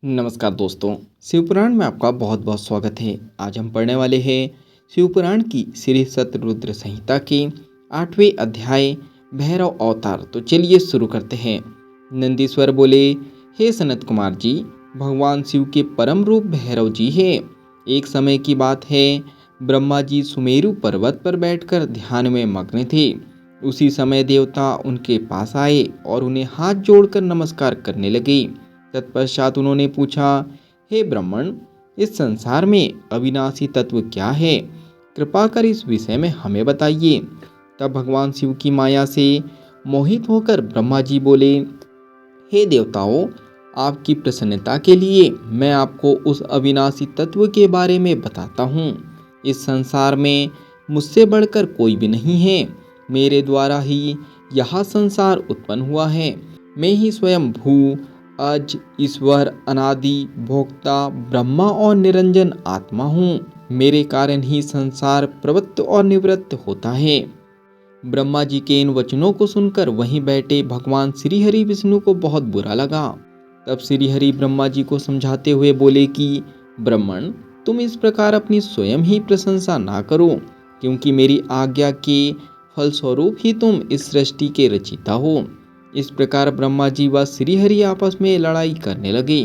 नमस्कार दोस्तों। शिवपुराण में आपका बहुत बहुत स्वागत है। आज हम पढ़ने वाले हैं शिवपुराण की श्री सतरुद्र संहिता के 8वें अध्याय भैरव अवतार। तो चलिए शुरू करते हैं। नंदीश्वर बोले, हे सनत कुमार जी, भगवान शिव के परम रूप भैरव जी है। एक समय की बात है, ब्रह्मा जी सुमेरु पर्वत पर बैठकर ध्यान में मग्न थे। उसी समय देवता उनके पास आए और उन्हें हाथ जोड़कर नमस्कार करने लगे। तत्पश्चात उन्होंने पूछा, हे ब्राह्मण, इस संसार में अविनाशी तत्व क्या है? कृपा कर इस विषय में हमें बताइए। तब भगवान शिव की माया से मोहित होकर ब्रह्मा जी बोले, हे देवताओं, आपकी प्रसन्नता के लिए मैं आपको उस अविनाशी तत्व के बारे में बताता हूँ। इस संसार में मुझसे बढ़कर कोई भी नहीं है। मेरे द्वारा ही यह संसार उत्पन्न हुआ है। मैं ही स्वयं भू, अज, ईश्वर, अनादि, भोक्ता, ब्रह्मा और निरंजन आत्मा हूँ। मेरे कारण ही संसार प्रवृत्त और निवृत्त होता है। ब्रह्मा जी के इन वचनों को सुनकर वहीं बैठे भगवान श्री हरि विष्णु को बहुत बुरा लगा। तब श्री हरि ब्रह्मा जी को समझाते हुए बोले कि ब्राह्मण, तुम इस प्रकार अपनी स्वयं ही प्रशंसा ना करो, क्योंकि मेरी आज्ञा के फलस्वरूप ही तुम इस सृष्टि के रचिता हो। इस प्रकार ब्रह्मा जी व श्री हरि आपस में लड़ाई करने लगे।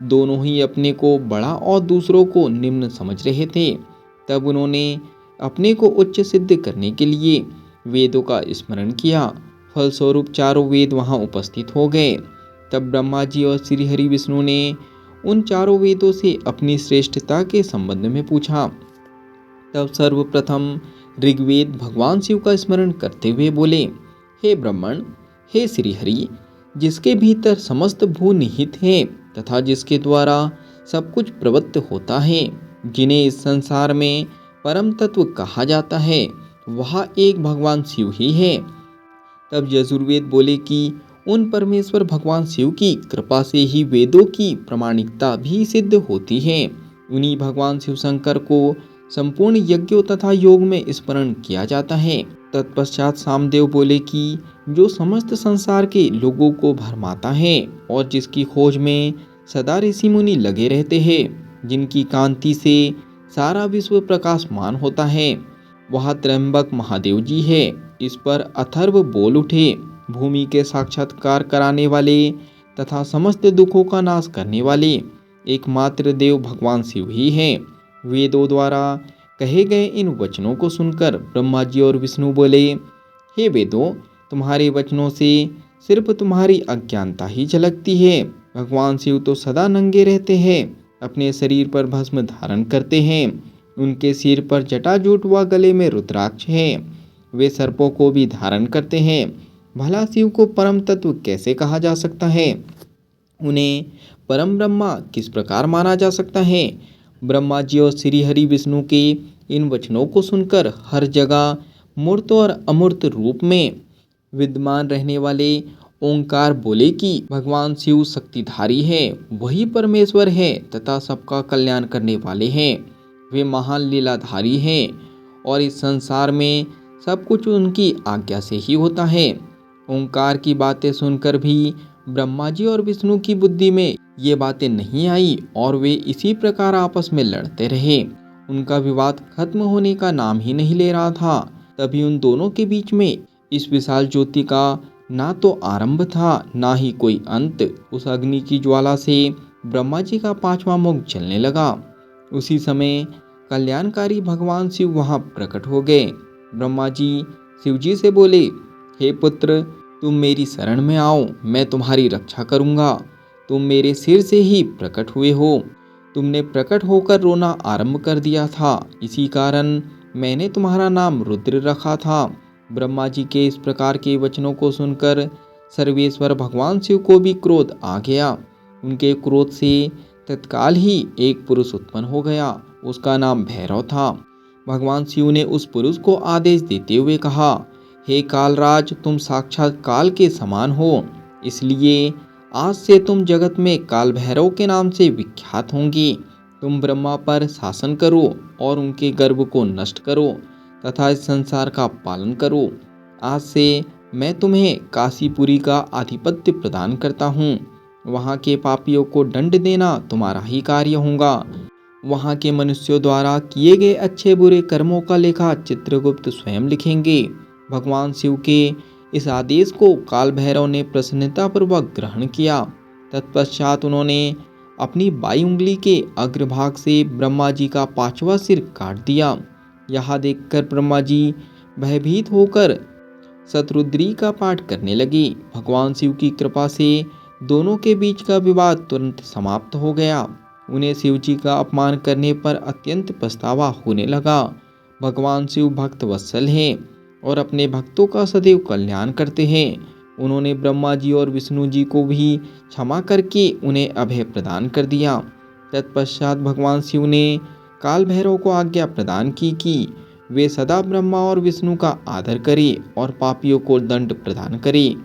दोनों ही अपने को बड़ा और दूसरों को निम्न समझ रहे थे। तब उन्होंने अपने को उच्च सिद्ध करने के लिए वेदों का स्मरण किया। फलस्वरूप चारों वेद वहां उपस्थित हो गए। तब ब्रह्मा जी और श्री हरि विष्णु ने उन चारों वेदों से अपनी श्रेष्ठता के संबंध में पूछा। तब सर्वप्रथम ऋग्वेद भगवान शिव का स्मरण करते हुए बोले, हे ब्राह्मण, हे श्री हरि, जिसके भीतर समस्त भू निहित है तथा जिसके द्वारा सब कुछ प्रवृत्त होता है, जिन्हें इस संसार में परम तत्व कहा जाता है, वह एक भगवान शिव ही है। तब यजुर्वेद बोले कि उन परमेश्वर भगवान शिव की कृपा से ही वेदों की प्रामाणिकता भी सिद्ध होती है। उन्हीं भगवान शिव शंकर को संपूर्ण यज्ञों तथा योग में स्मरण किया जाता है। तत्पश्चात सामदेव बोले कि जो समस्त संसार के लोगों को भरमाता है और जिसकी खोज में सदा ऋषि मुनि लगे रहते हैं, जिनकी कांति से सारा विश्व प्रकाशमान होता है, वह त्र्यंबक महादेव जी है। इस पर अथर्व बोल उठे, भूमि के साक्षात्कार कराने वाले तथा समस्त दुखों का नाश करने वाले एकमात्र देव भगवान शिव ही हैं। वेदों द्वारा कहे गए इन वचनों को सुनकर ब्रह्मा जी और विष्णु बोले, हे वेदों, तुम्हारे वचनों से सिर्फ तुम्हारी अज्ञानता ही झलकती है। भगवान शिव तो सदा नंगे रहते हैं, अपने शरीर पर भस्म धारण करते हैं। उनके सिर पर जटाजूट व गले में रुद्राक्ष है। वे सर्पों को भी धारण करते हैं। भला शिव को परम तत्व कैसे कहा जा सकता है? उन्हें परम ब्रह्मा किस प्रकार माना जा सकता है? ब्रह्मा जी और श्री हरि विष्णु के इन वचनों को सुनकर हर जगह मूर्त और अमूर्त रूप में विद्यमान रहने वाले ओंकार बोले कि भगवान शिव शक्तिधारी है, वही परमेश्वर है तथा सबका कल्याण करने वाले हैं। वे महान लीलाधारी हैं और इस संसार में सब कुछ उनकी आज्ञा से ही होता है। ओंकार की बातें सुनकर भी ब्रह्मा जी और विष्णु की बुद्धि में ये बातें नहीं आई और वे इसी प्रकार आपस में लड़ते रहे। उनका विवाद खत्म होने का नाम ही नहीं ले रहा था। तभी उन दोनों के बीच में इस विशाल ज्योति का ना तो आरंभ था ना ही कोई अंत। उस अग्नि की ज्वाला से ब्रह्मा जी का पांचवा मुख जलने लगा। उसी समय कल्याणकारी भगवान शिव वहां प्रकट हो गए। ब्रह्मा जी शिव जी से बोले, हे पुत्र, तुम मेरी शरण में आओ, मैं तुम्हारी रक्षा करूंगा। तुम मेरे सिर से ही प्रकट हुए हो। तुमने प्रकट होकर रोना आरंभ कर दिया था, इसी कारण मैंने तुम्हारा नाम रुद्र रखा था। ब्रह्मा जी के इस प्रकार के वचनों को सुनकर सर्वेश्वर भगवान शिव को भी क्रोध आ गया। उनके क्रोध से तत्काल ही एक पुरुष उत्पन्न हो गया। उसका नाम भैरव था। भगवान शिव ने उस पुरुष को आदेश देते हुए कहा, हे कालराज, तुम साक्षात काल के समान हो, इसलिए आज से तुम जगत में काल भैरव के नाम से विख्यात होंगे। तुम ब्रह्मा पर शासन करो और उनके गर्भ को नष्ट करो तथा इस संसार का पालन करो। आज से मैं तुम्हें काशीपुरी का आधिपत्य प्रदान करता हूँ। वहाँ के पापियों को दंड देना तुम्हारा ही कार्य होगा। वहाँ के मनुष्यों द्वारा किए गए अच्छे बुरे कर्मों का लेखा चित्रगुप्त स्वयं लिखेंगे। भगवान शिव के इस आदेश को काल भैरव ने प्रसन्नतापूर्वक ग्रहण किया। तत्पश्चात उन्होंने अपनी बाई उंगली के अग्रभाग से ब्रह्मा जी का 5वां सिर काट दिया। यह देखकर ब्रह्मा जी भयभीत होकर शतरुद्री का पाठ करने लगे। भगवान शिव की कृपा से दोनों के बीच का विवाद तुरंत समाप्त हो गया। उन्हें शिव जी का अपमान करने पर अत्यंत पछतावा होने लगा। भगवान शिव भक्त वत्सल हैं और अपने भक्तों का सदैव कल्याण करते हैं। उन्होंने ब्रह्मा जी और विष्णु जी को भी क्षमा करके उन्हें अभय प्रदान कर दिया। तत्पश्चात भगवान शिव ने काल भैरव को आज्ञा प्रदान की कि वे सदा ब्रह्मा और विष्णु का आदर करें और पापियों को दंड प्रदान करें।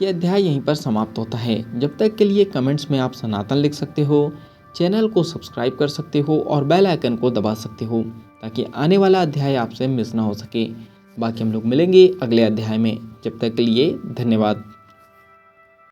यह अध्याय यहीं पर समाप्त होता है। जब तक के लिए कमेंट्स में आप सनातन लिख सकते हो, चैनल को सब्सक्राइब कर सकते हो और बेल आइकन को दबा सकते हो ताकि आने वाला अध्याय आपसे मिस ना हो सके। बाकी हम लोग मिलेंगे अगले अध्याय में। जब तक के लिए धन्यवाद।